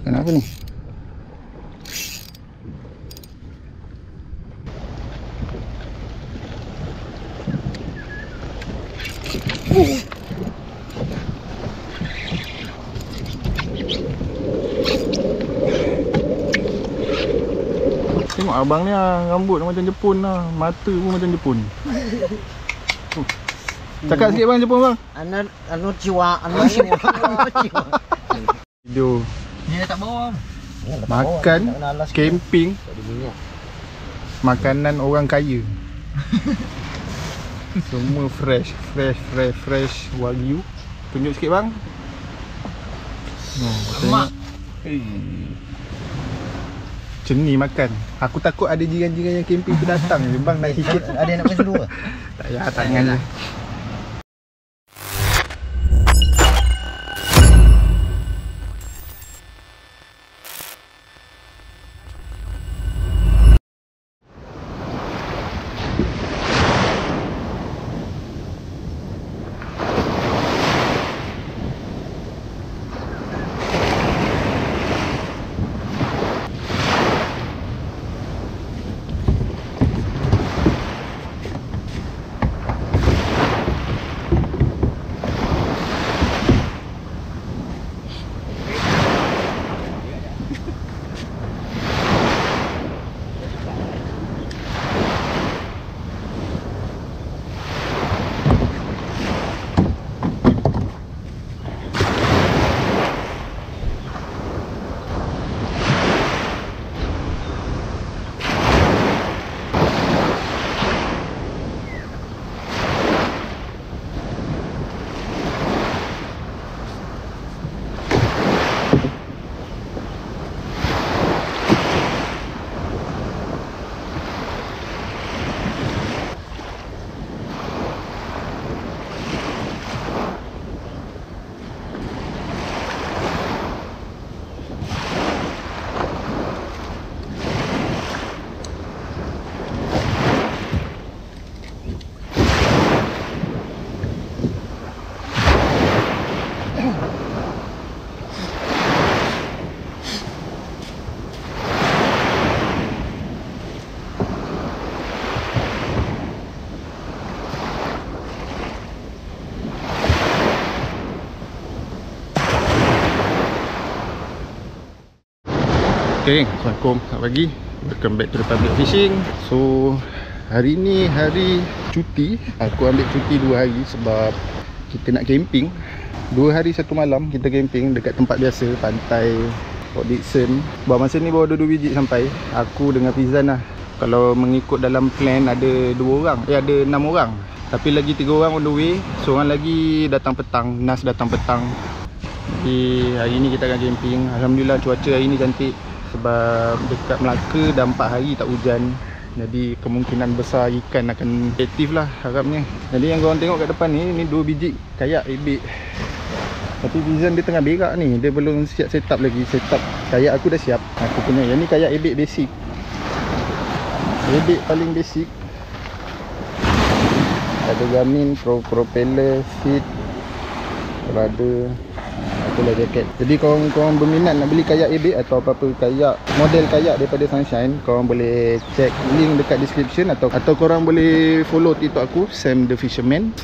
Kenapa ni? Tengok abang ni lah, rambut macam Jepun lah, mata pun macam Jepun. Cakap sikit bang Jepun bang. Anu ciwa. Video Ni dah tak bawa. makan, camping, makanan orang kaya. Semua fresh wagyu. Tunjuk sikit bang. Mak. Macam ni makan. Aku takut ada jiran-jiran yang camping tu datang je bang, nak sikit. Ada yang nak makan dulu ke? Tak payah, tangan je. Okay, Assalamualaikum, selamat pagi. Welcome back to the public fishing. So, hari ni hari cuti. Aku ambil cuti 2 hari sebab kita nak camping. 2 hari 1 malam kita camping dekat tempat biasa, pantai Port Dickson. Buat masa ni baru ada 2 biji sampai. Aku dengan Fizan lah. Kalau mengikut dalam plan ada 2 orang, ada 6 orang. Tapi lagi 3 orang on the way. Seorang lagi datang petang, Nas datang petang. Jadi hari ni kita akan camping. Alhamdulillah cuaca hari ni cantik. Sebab dekat Melaka dah 4 hari tak hujan. Jadi kemungkinan besar ikan akan aktif lah harapnya. Jadi yang korang tengok kat depan ni 2 biji kayak ebek. Tapi Fizan dia tengah berak ni. Dia belum siap setup lagi. Setup kayak aku dah siap. Aku punya yang ni kayak ebek basic. Ebek paling basic. Ada Garmin propeller seat. Kalau ada itulah jaket. Jadi korang berminat nak beli kayak ebek atau apa-apa kayak, model kayak daripada Sunshine, korang boleh check link dekat description atau korang boleh follow TikTok aku, Sam the Fisherman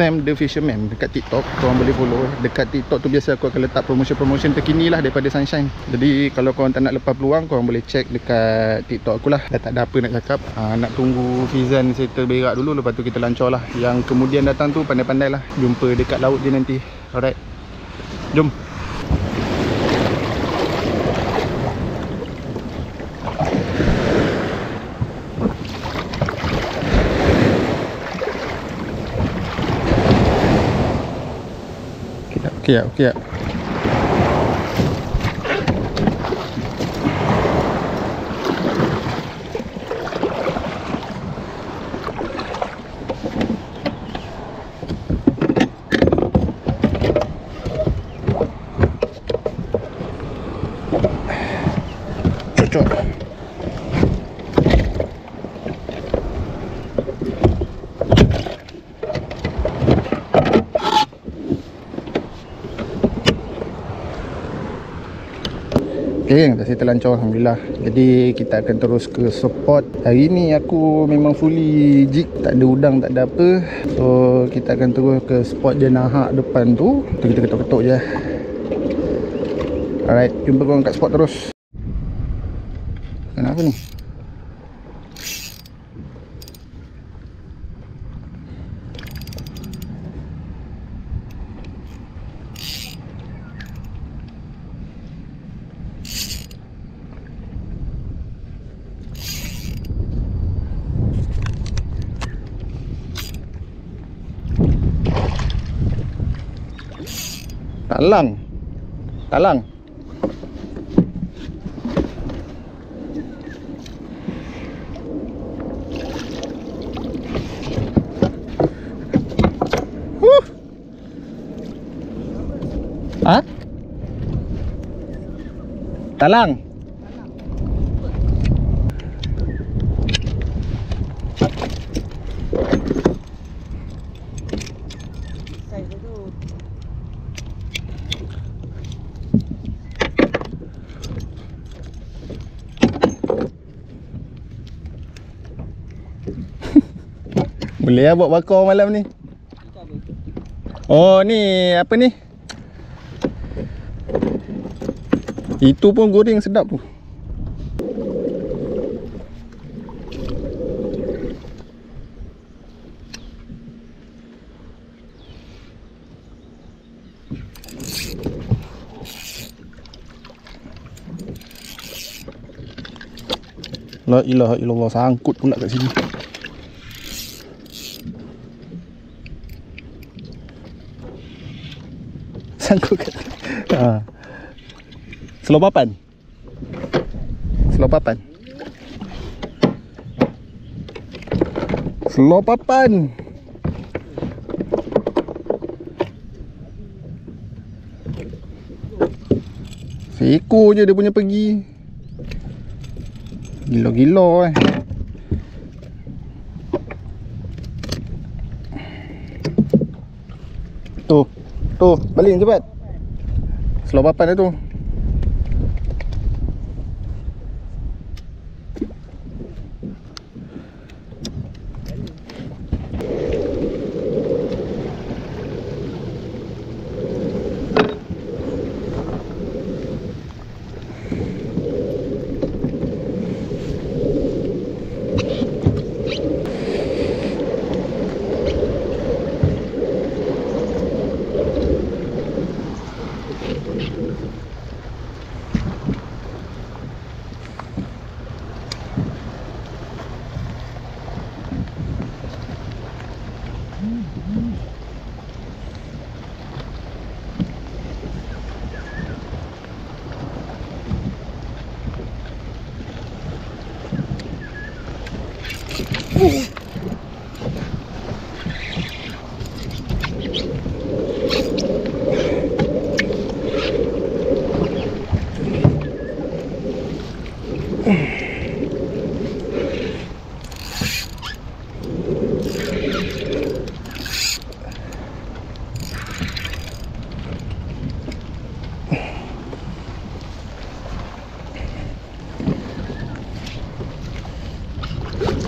dekat TikTok. Korang boleh follow. Dekat TikTok tu biasa aku akan letak promotion terkini lah daripada Sunshine. Jadi kalau korang tak nak lepas peluang, korang boleh check dekat TikTok aku lah. Dah tak ada apa nak cakap. Nak tunggu Fizan settle berak dulu, lepas tu kita lancar lah. Yang kemudian datang tu pandai-pandai lah. Jumpa dekat laut je nanti. Alright, jom. Okey tak? Cocok. Okay, dah saya terlancar Alhamdulillah. Jadi kita akan terus ke spot. Hari ni aku memang fully jig, tak ada udang, tak ada apa. So kita akan terus ke spot je nahak depan tu. Kita ketuk-ketuk je. Alright, jumpa korang kat spot terus. Kenapa ni? Talang. Talang. Ha? Talang. Boleh lah buat bakar malam ni. Oh ni apa ni? Itu pun goreng sedap tu. La ilaha illallah, sangkut pula kat sini. Sangkut kat Selopapan. Selopapan. Selopapan. Seekor je dia punya pergi. Gila-gila Tu, baling cepat. Selopapan dah tu.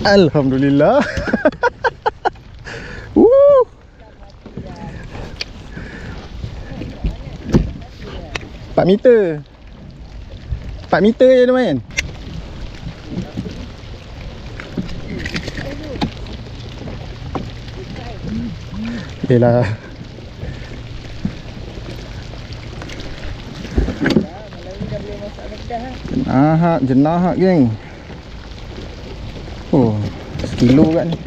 Alhamdulillah. 4 meter. 4 meter je dia main. Yelah. Jenahak geng. Oh, 1 kilo kat ni.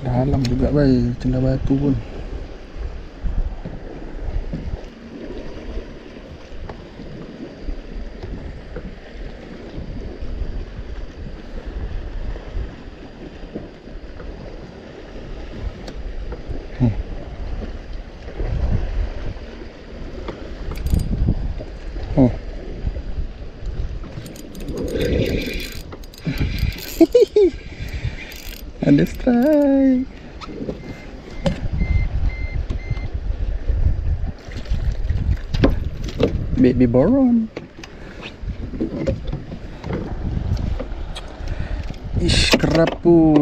Dalam juga baik celah batu pun. Ada strike. Baby boron. Ish, kerapu.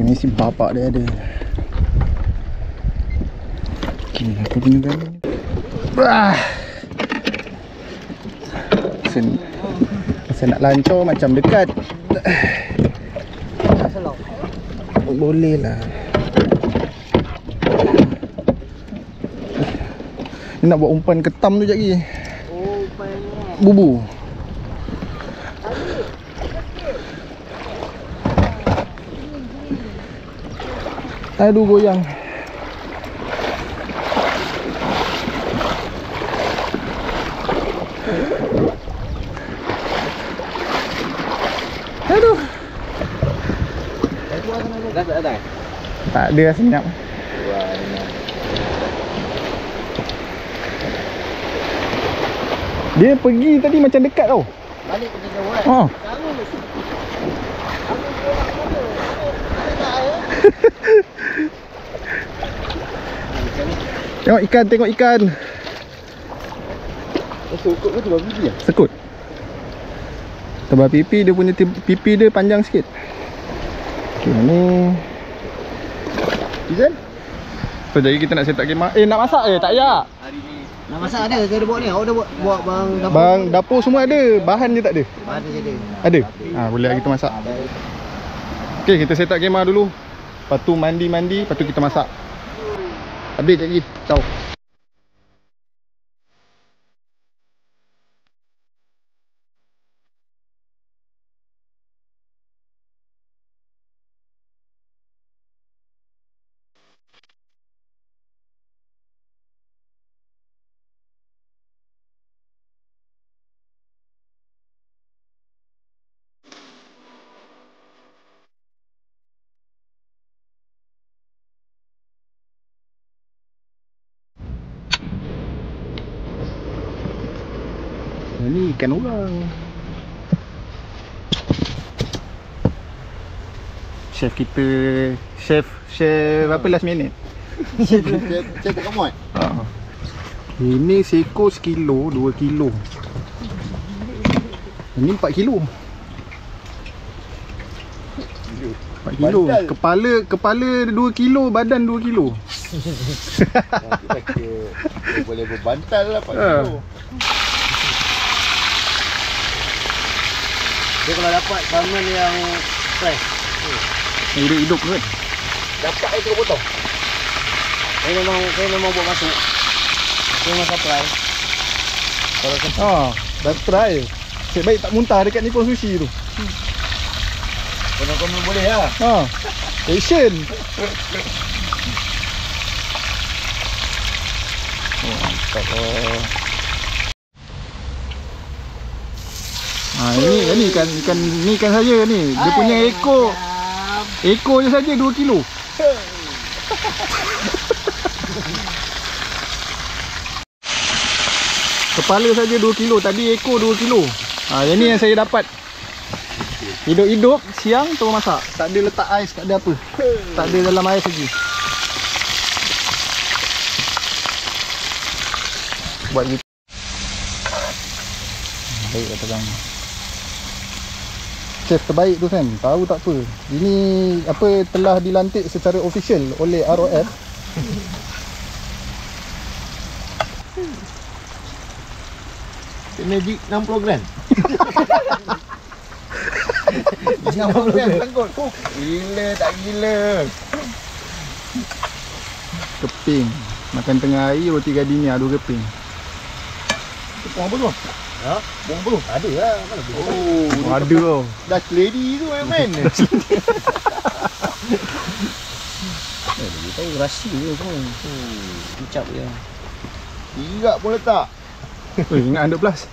Ni si bapak dia ada. Okay, aku gunakan ni. Saya nak lancar macam dekat. Boleh lah. Ni nak buat umpan ketam tu sekejap lagi. Oh, umpannya. Bubu. Aduh, goyang. Aduh. Dah tak ada? Tak ada, senyap. Dia pergi tadi macam dekat tau. Balik ke jauh kan? Ha. Tengok ikan, tengok ikan. Sekut ke tu pipi ah? Sekut. Tebal pipi, dia punya pipi dia panjang sikit. Okay, ni Izan. So jadi kita nak set up kemah. Nak masak tak payah. Hari ni nak masak ada ke ada buat ni? Awak dah buat bang dapur. Bang dapur semua ada, bahan je tak ada. Ada je ada. Ada. Boleh lah kita masak. Okay, kita set up kemah dulu. Lepas tu mandi-mandi, lepas tu kita masak. Habis lagi. Tahu. Ni ikan orang. Chef kita, chef apa last minute? Chef tak muat. Ini seekor 1 kilo, 2 kilo. Ini 4 kilo. 4 kilo. Kepala 2 kilo, badan 2 kilo. Boleh berbantal lah 4 kilo. Dia kalau dapat salmon yang fresh, hidup kan? dapat itu potong. Saya memang buat masuk. Saya memang supply. Kalau dah try. Cik baik tak muntah dekat Nippon Sushi tu. komen boleh lah. Action. Mantap lah. Ini ikan saya ni. Dia punya ekor je saja 2 kilo. Kepala saja 2 kilo, tadi ekor 2 kilo. Yang ni yang saya dapat. Hidup-hidup, siang terus masak. Tak ada letak ais, tak ada apa. Tak ada dalam ais lagi. Buat gitu. Baik kata bang. Chef terbaik tu kan, tahu tak apa. Ini apa telah dilantik secara official oleh ROF. Magic 60 gram. 60 gram sangkut. Gila tak gila. Keping. Makan tengah hari roti gardenia 2 keping. Buang apa tu? Ha? Buang apa tu? Ada lah. Mana boleh. Oh, ada tau. Dutch lady tu yang main. Dia tahu rahsia dia semua. Kicap dia. Tiga pun letak. Ingat 100 plus.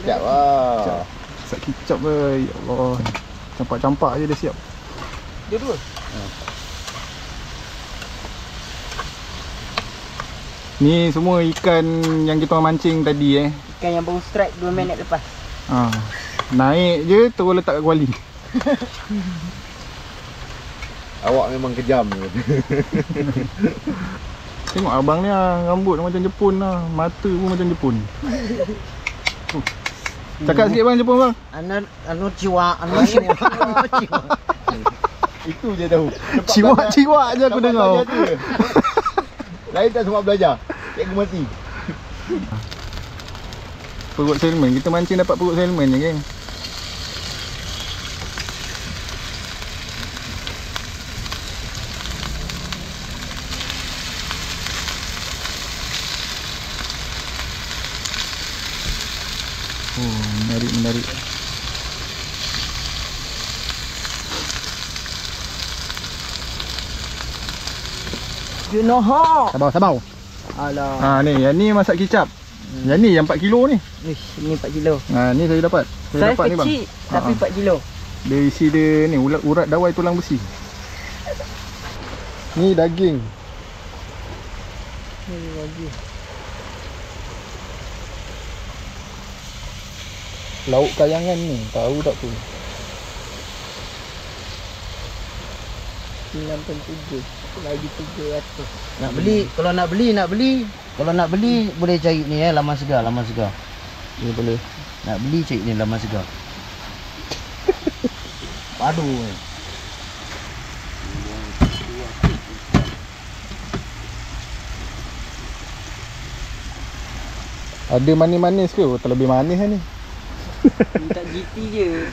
Siap lah. Sak kicap ke, ya Allah. Campak-campak je dah siap. Dia dua. Ni semua ikan yang kita orang mancing tadi Ikan yang baru strike 2 minit lepas. Naik je terus letak kat kuali. Awak memang kejam. Tengok abang ni lah, rambut macam Jepun lah, mata pun macam Jepun. Cakap sikit bang Jepun bang. Anu ciwa, ciwa. Itu je tahu. Ciwak je aku dengar. Lain tak semua belajar. Cikgu mati. Perut salmon, kita mancing dapat perut salmon je geng. Oh, menarik. You know how? Sabar. Alah. Ni, yang ni masak kicap. Yang ni yang 4 kilo ni. Ish, ni 4 kilo. Ni saya dapat. Saya dapat ni bang. Kecil tapi 4 kilo. Dia isi dia ni urat dawai tulang besi. Ni daging. Ni lagi. Lauk kayangan ni, tahu tak tu? 97 lagi 300. Nak beli, kalau nak beli boleh cari ni laman segar. Ni boleh. Nak beli cari ni laman segar. Padu ni. Ada manis-manis ke? Terlebih manis lah ni. Minta GT je.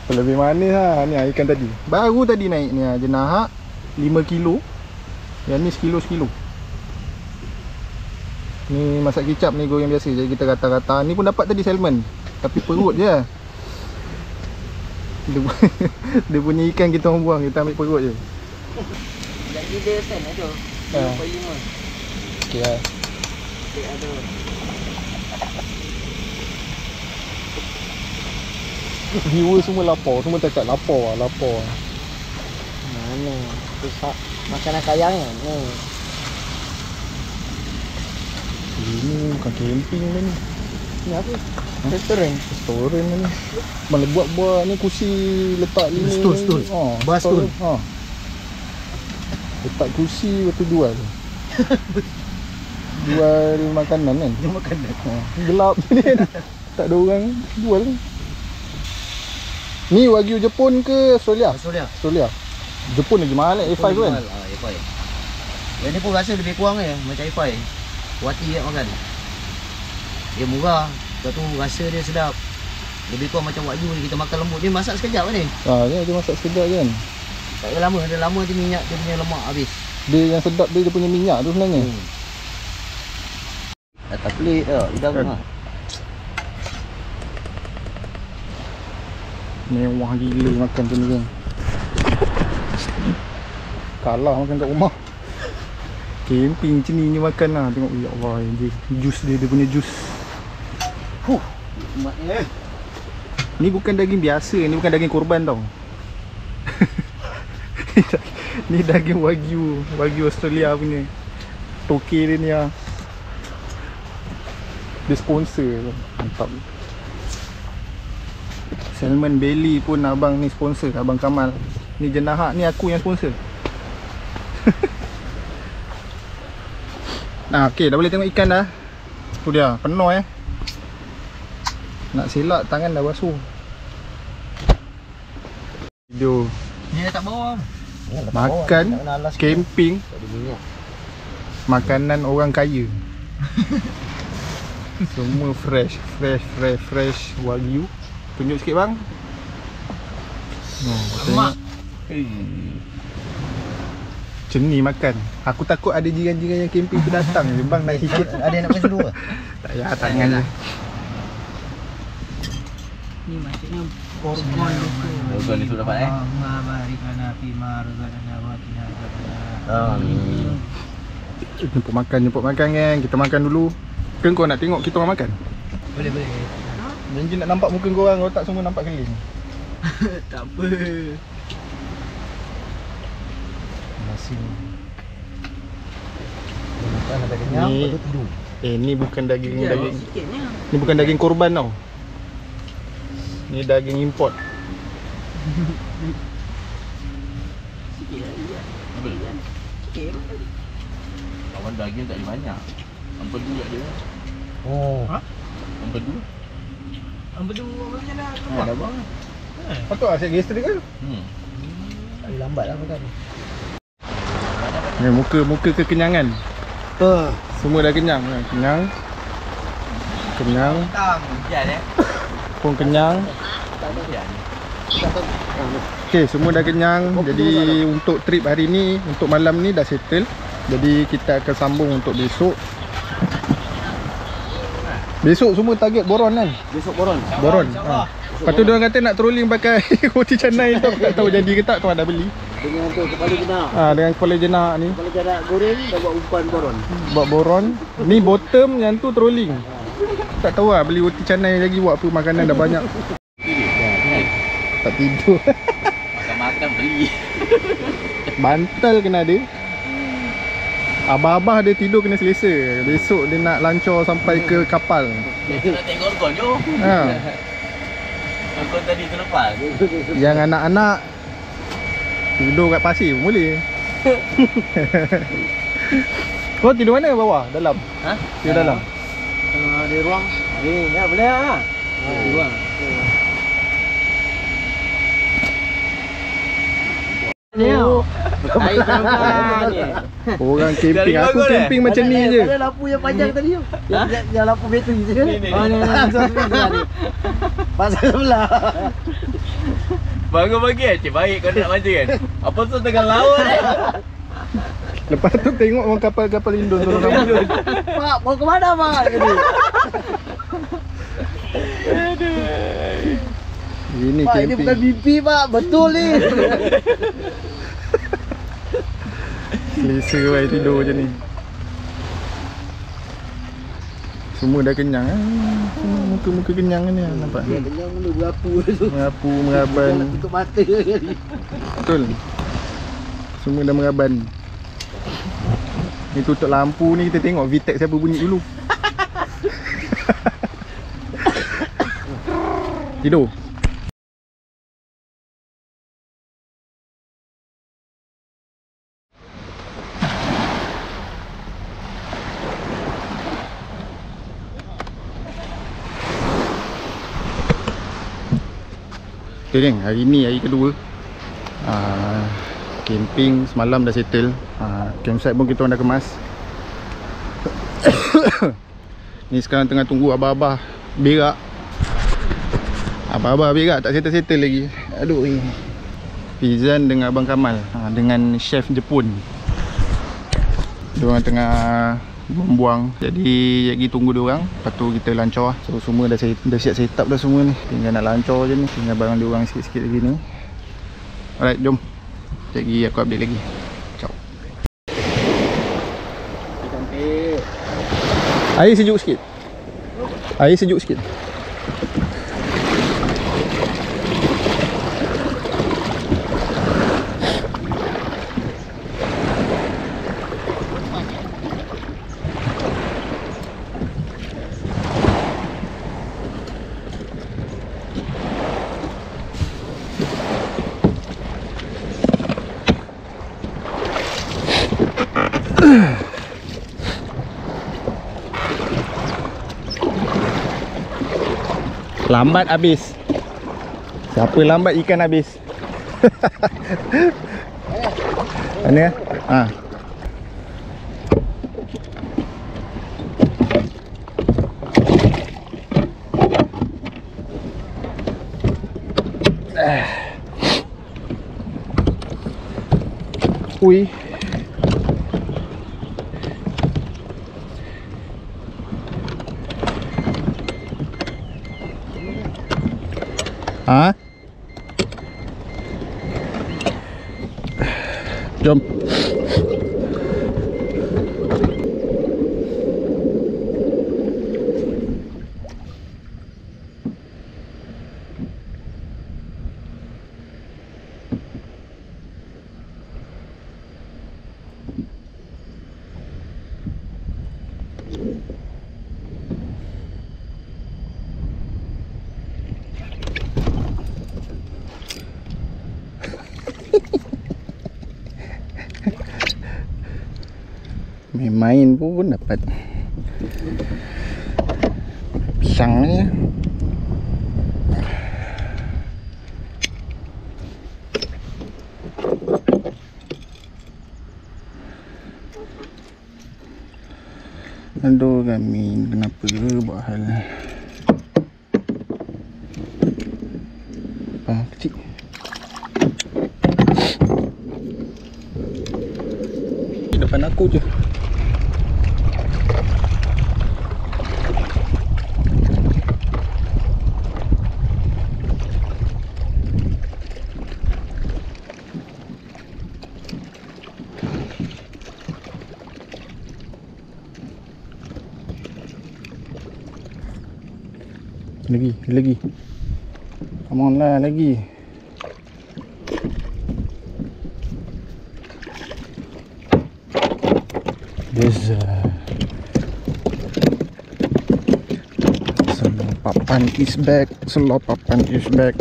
Terlebih manis lah ni ikan tadi. Baru tadi naik ni jenahak 5 kilo. Yang ni sekilo. Ni masak kicap ni goreng biasa. Jadi kita rata-rata. Ni pun dapat tadi salmon. Tapi perut je. Dia punya ikan kita orang buang. Kita ambil perut je. Lagi dia sen tu. 5.5. Okey lah. Okey ada. Viewer semua lapar. Semua cakap lapar. Mana? Susah. Makanan kayang ni. Ini bukan camping dah ni. Ni apa? Restoran ni. Malah buat ni kursi letak ni. Stol. Bar stol. Letak kursi lepas tu jual. Jual makanan kan. Gelap ni kan. Tak ada orang jual ni. Ni Wagyu Jepun ke Australia? Australia. Jepun lagi mahal A5 kan? A5. Yang ni pun rasa lebih kurang je macam A5. Kuati kat makan. Dia murah. Lepas tu rasa dia sedap. Lebih kurang macam Wagyu ni kita makan lembut. Dia masak sekejap kan ni? Dia masak sekejap kan? Tak ada lama. Dia lama dia minyak dia punya lemak habis. Dia yang sedap dia punya minyak tu sebenarnya. Tak pelik dah. Hidang kan? Mewah gila makan tu ni kan. Kalah makan kat rumah. Camping macam ni makan lah. Tengok ya Allah jus dia punya jus. Nikmatnya. Ni bukan daging biasa, ni bukan daging korban tau. Ni daging Wagyu Australia punya. Toke dia ni lah. Dia sponsor. Mantap. Salmon belly pun abang ni sponsor, Abang Kamal. Ni jenahak ni aku yang sponsor. Okey, dah boleh tengok ikan dah. Tu dia, penuh Nak selak tangan dah basuh. Video Ni dah tak bawang. makan camping. Makanan orang kaya. Semua fresh Wagyu. Tunjuk sikit bang. Lemak. Macam ni makan. Aku takut ada jiran-jiran yang camping tu datang je. Bang naik sikit. Ada yang nak makan dulu ke? Tak payah tangan je. Ni maksudnya korban luka. Korban ni sudah dapat Mabarikana fi marzaqana wa qina adzabannar. Jemput makan kan. Kita makan dulu. Ke kau nak tengok kita orang makan? Boleh. Janji nak nampak muka korang, otak semua nampak keling. Tak apa. Nasi makan ada kenyang, lepas tu tidur. Ni bukan daging. Ni bukan daging korban tau. Ni daging import. Sikit lagi. okey. Kawan daging tak ada banyak. Empedu kat dia. Oh. Empedu. Ambedu macam dah Ha, dah bang. Patut lah saya gester ke? Tak lambat lah makan. Ni muka kekenyangan. Semua dah kenyang. Kenyang. Tang, hujan Pun kenyang. Tak ada hujan. Okey, semua dah kenyang. Jadi untuk trip hari ni, untuk malam ni dah settle. Jadi kita akan sambung untuk besok. Besok semua target Boron kan? Besok Boron. Boron. Lepas tu diorang kata nak trolling pakai roti canai tu. Tak tahu jadi ke tak, tuan dah beli. Dengan tu kepala jenak. Dengan kepala jenak ni. Kepala jenak goreng dah buat umpan Boron. Buat Boron. Ni bottom, yang tu trolling. Tak tahu lah beli roti canai lagi buat apa, makanan dah banyak. Tak tidur. Makan beli. Bantal kena ada. Abah-abah dia tidur kena selesa. Besok dia nak lancar sampai ke kapal. Nak tengok kau jom. Kau tadi terlepas. Yang anak-anak tidur kat pasir pun boleh. Kau tidur mana, bawah? Dalam? Ha? Tidur dalam? Di ruang. Ni, ya boleh ah. Di ruang. Air tangan ni. Orang camping. Aku camping macam ni je. Ada lampu yang panjang tadi tu. Yang lampu bateri je. Oh ni. Pasal sebelah. Bagus bagi cik baik kau nak macam kan. Apa tu tengah laut ni? Lepas tu tengok orang kapal-kapal Indon turun kapal. Pak, mau ke mana mak? Ini Pak, ini camping. bukan mimpi pak, betul ni. Selesa kan tidur macam ni. Semua dah kenyang kan. Muka-muka kenyang kan ni, nampak? Dia kenyang mula berapu tu. Merapu, meraban. Nak tutup mata tadi. Betul. Semua dah meraban. Ni tutup lampu ni, kita tengok VTEC siapa bunyi dulu. Tidur. Okay geng, hari ni hari kedua. Camping semalam dah settle. Campsite pun kita orang dah kemas. Ni sekarang tengah tunggu abah-abah berak. Abah-abah berak tak settle-settle lagi. Aduh ni. Fizan dengan Abang Kamal, dengan chef Jepun. Diorang tengah membuang. Jadi lagi tunggu diorang. Lepas tu kita lancar lah. So semua dah siap set up dah semua ni. Tinggal nak lancar je ni. Tinggal barang diorang sikit-sikit lagi ni. Alright, jom. Sekejap lagi aku update lagi. Ciao. Cantik. Air sejuk sikit. Air sejuk sikit. Lambat habis. Siapa lambat ikan habis. Mana? Ui. Jom. main pun dapat pisang ni. Aduh Gamin, kenapa buat hal apa kecil. Di depan aku je. Lagi. Come on lah, lagi. There's Selopapan is back.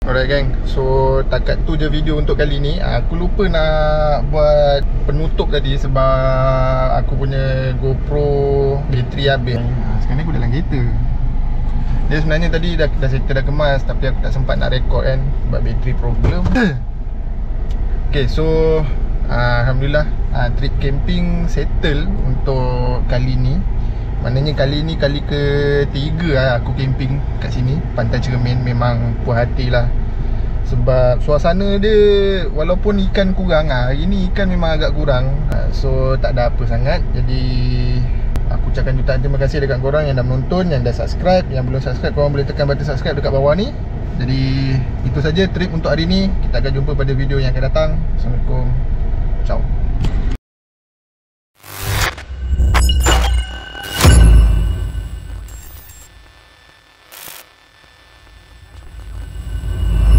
Alright gang, so takat tu je video untuk kali ni. Aku lupa nak buat penutup tadi sebab aku punya GoPro bateri habis. Sekarang ni aku dalam kereta. Dia sebenarnya tadi dah settle dah kemas, tapi aku tak sempat nak record kan sebab bateri problem. Okay, so Alhamdulillah trip camping settle untuk kali ni. Maknanya kali ni kali ke-3 aku camping kat sini, Pantai Cermin. Memang puas hati lah. Sebab suasana dia, walaupun ikan kurang, hari ni ikan memang agak kurang, so tak ada apa sangat. Jadi aku ucapkan jutaan terima kasih dekat korang yang dah menonton, yang dah subscribe. Yang belum subscribe, korang boleh tekan button subscribe dekat bawah ni. Jadi itu saja trip untuk hari ni. Kita akan jumpa pada video yang akan datang. Assalamualaikum. Ciao.